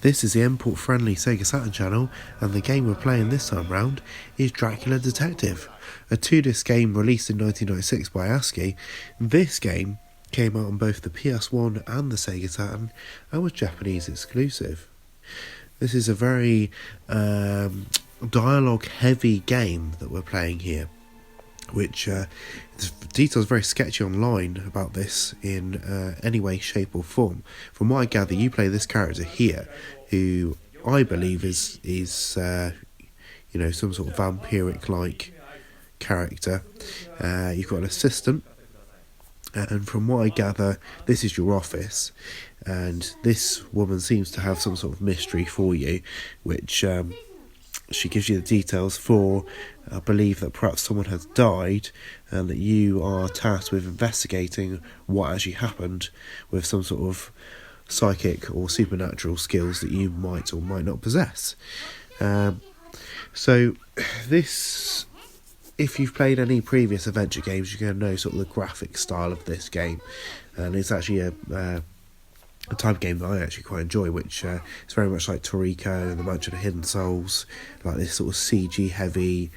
This is the import-friendly Sega Saturn channel, and the game we're playing this time round is Dracula Detective, a 2-disc game released in 1996 by ASCII. This game came out on both the PS1 and the Sega Saturn, and was Japanese exclusive. This is a very dialogue-heavy game that we're playing here, which the details are very sketchy online about this in any way, shape or form. From what I gather, you play this character here, who I believe is some sort of vampiric-like character. You've got an assistant, and from what I gather, this is your office, and this woman seems to have some sort of mystery for you, which she gives you the details for. I believe that perhaps someone has died, and that you are tasked with investigating what actually happened with some sort of psychic or supernatural skills that you might or might not possess. So this, if you've played any previous adventure games, you're going to know sort of the graphic style of this game, and it's actually a type of game that I actually quite enjoy, which is very much like Toriko and the Mansion of Hidden Souls, like this sort of CG heavy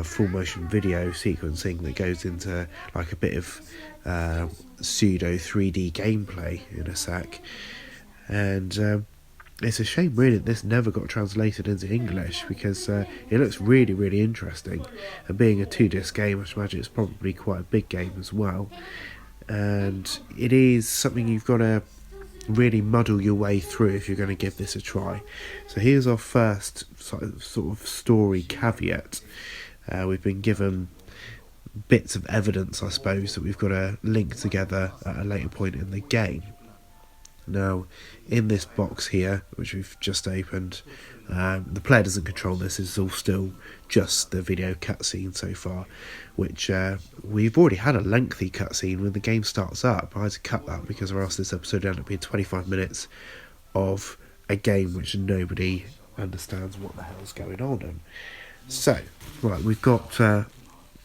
full motion video sequencing that goes into like a bit of pseudo 3D gameplay in a sec. And it's a shame really that this never got translated into English, because it looks really, really interesting, and being a 2-disc game, I should imagine it's probably quite a big game as well, and it is something you've got to really muddle your way through if you're going to give this a try. So here's our first sort of story caveat. We've been given bits of evidence, I suppose, that we've got to link together at a later point in the game. Now, in this box here, which we've just opened, the player doesn't control this. It's all still just the video cutscene so far, which we've already had a lengthy cutscene when the game starts up. I had to cut that because or else this episode ended up being 25 minutes of a game which nobody understands what the hell's going on in. So, right, we've got a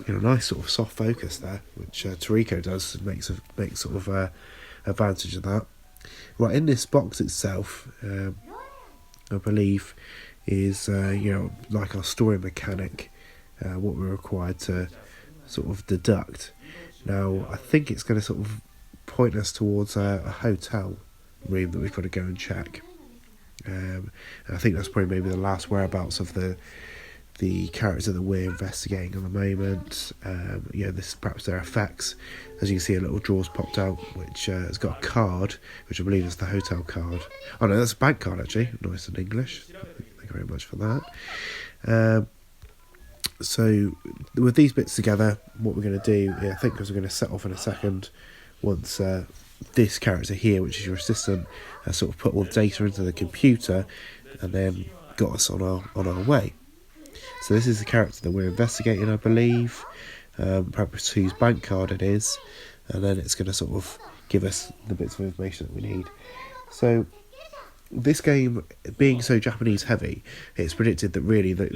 nice sort of soft focus there, which Toriko does, and makes sort of advantage of that. Right, in this box itself, I believe is like our story mechanic, what we're required to sort of deduct. Now, I think it's going to sort of point us towards a hotel room that we've got to go and check. And I think that's probably maybe the last whereabouts of the character that we're investigating at the moment. This perhaps their effects. As you can see, a little drawers popped out, which has got a card, which I believe is the hotel card. Oh no, that's a bank card actually. Nice in English. Thank you very much for that. So with these bits together, what we're going to do, I think, because we're going to set off in a second once this character here, which is your assistant, has sort of put all the data into the computer and then got us on our way. So this is the character that we're investigating, I believe, perhaps whose bank card it is, and then it's going to sort of give us the bits of information that we need. So this game, being so Japanese heavy, it's predicted that really that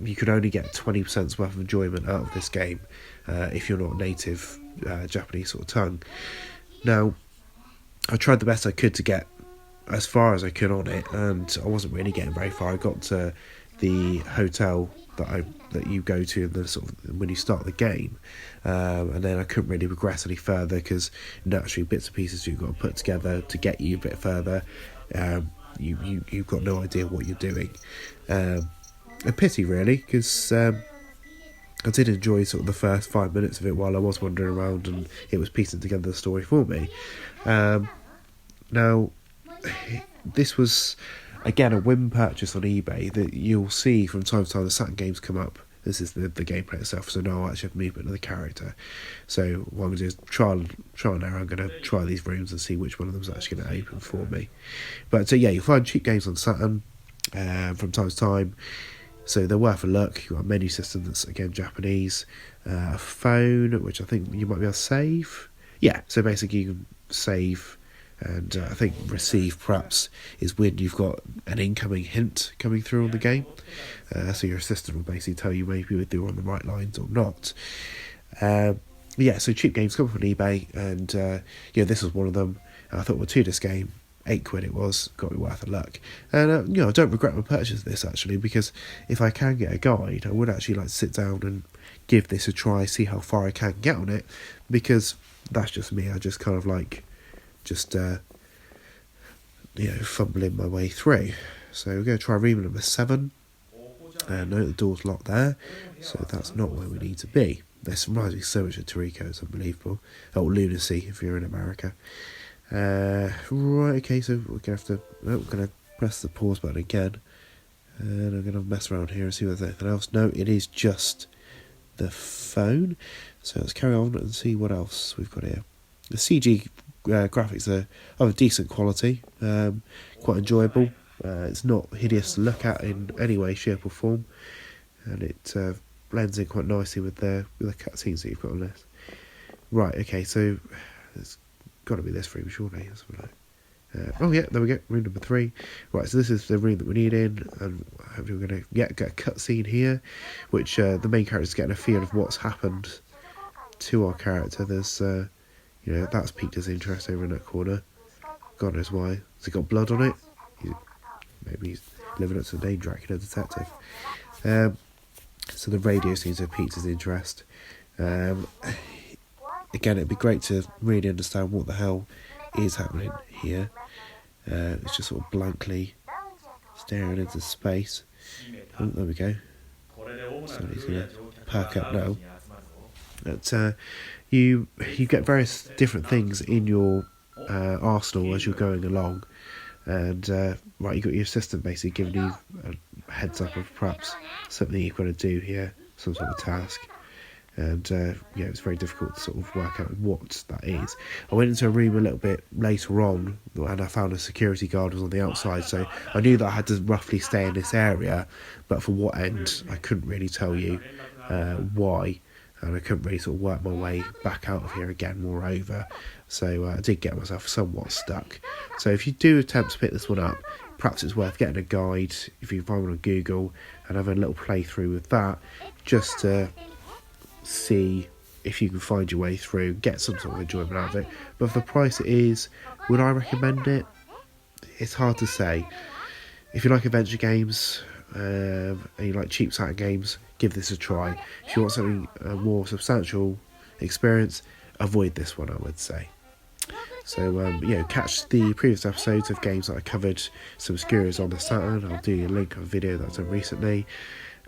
you could only get 20% worth of enjoyment out of this game if you're not native Japanese sort of tongue. Now, I tried the best I could to get as far as I could on it, and I wasn't really getting very far. I got to the hotel that you go to in the sort of when you start the game, and then I couldn't really progress any further because naturally bits and pieces you've got to put together to get you a bit further. You've got no idea what you're doing. A pity really, because I did enjoy sort of the first 5 minutes of it while I was wandering around and it was piecing together the story for me. Now, this was again a whim purchase on eBay that you'll see from time to time. The Saturn games come up. This is the gameplay itself, so now I actually have movement of the character. So what I'm going to do is trial and error. I'm going to try these rooms and see which one of them is actually going to open for me. But so you'll find cheap games on Saturn from time to time, so they're worth a look. You've got a menu system that's again Japanese, a phone which I think you might be able to save. Yeah, so basically you can save. And I think receive perhaps is when you've got an incoming hint coming through on the game. So your assistant will basically tell you maybe whether you're on the right lines or not. So cheap games come from eBay, and this was one of them. I thought, well, 2-disc game, £8 it was, got me worth a look. And you know, I don't regret my purchase of this actually, because if I can get a guide, I would actually like to sit down and give this a try, see how far I can get on it, because that's just me. I just kind of like just fumbling my way through. So we're going to try room number 7. Note the door's locked there, so that's not where we need to be. This reminds me so much of Toriko, it's unbelievable. Oh, Lunacy if you're in America. Right, okay, so we're going to press the pause button again, and I'm going to mess around here and see if there's anything else. No, it is just the phone. So let's carry on and see what else we've got here. The CG graphics are of a decent quality, quite enjoyable. It's not hideous to look at in any way, shape or form, and it blends in quite nicely with the cutscenes that you've got on this. Right, okay, so it's got to be this room, surely. Oh yeah, there we go, room number 3. Right, so this is the room that we need in, and hopefully we're going to get a cutscene here, which the main character is getting a feel of what's happened to our character. There's, that's piqued his interest over in that corner. God knows why. Has it got blood on it? Maybe he's living up to the name Dracula Detective. So the radio seems to have piqued his interest. Again, it'd be great to really understand what the hell is happening here. It's just sort of blankly staring into space. Oh, there we go. So he's going to perk up now. But you get various different things in your arsenal as you're going along. And right, you got your assistant basically giving you a heads up of perhaps something you've got to do here, some sort of task. And it's very difficult to sort of work out what that is. I went into a room a little bit later on, and I found a security guard was on the outside, so I knew that I had to roughly stay in this area, but for what end I couldn't really tell you why, and I couldn't really sort of work my way back out of here again, moreover. So I did get myself somewhat stuck. So if you do attempt to pick this one up, perhaps it's worth getting a guide if you find one on Google and have a little playthrough with that, just to see if you can find your way through, get some sort of enjoyment out of it. But for the price it is, would I recommend it? It's hard to say. If you like adventure games and you like cheap Saturn games, give this a try. If you want something more substantial experience, avoid this one, I would say. So catch the previous episodes of games that I covered, some obscures on the Saturn. I'll do a link of a video that I've done recently.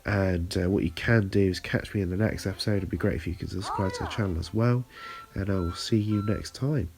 And what you can do is catch me in the next episode. It'd be great if you could subscribe to the channel as well, and I will see you next time.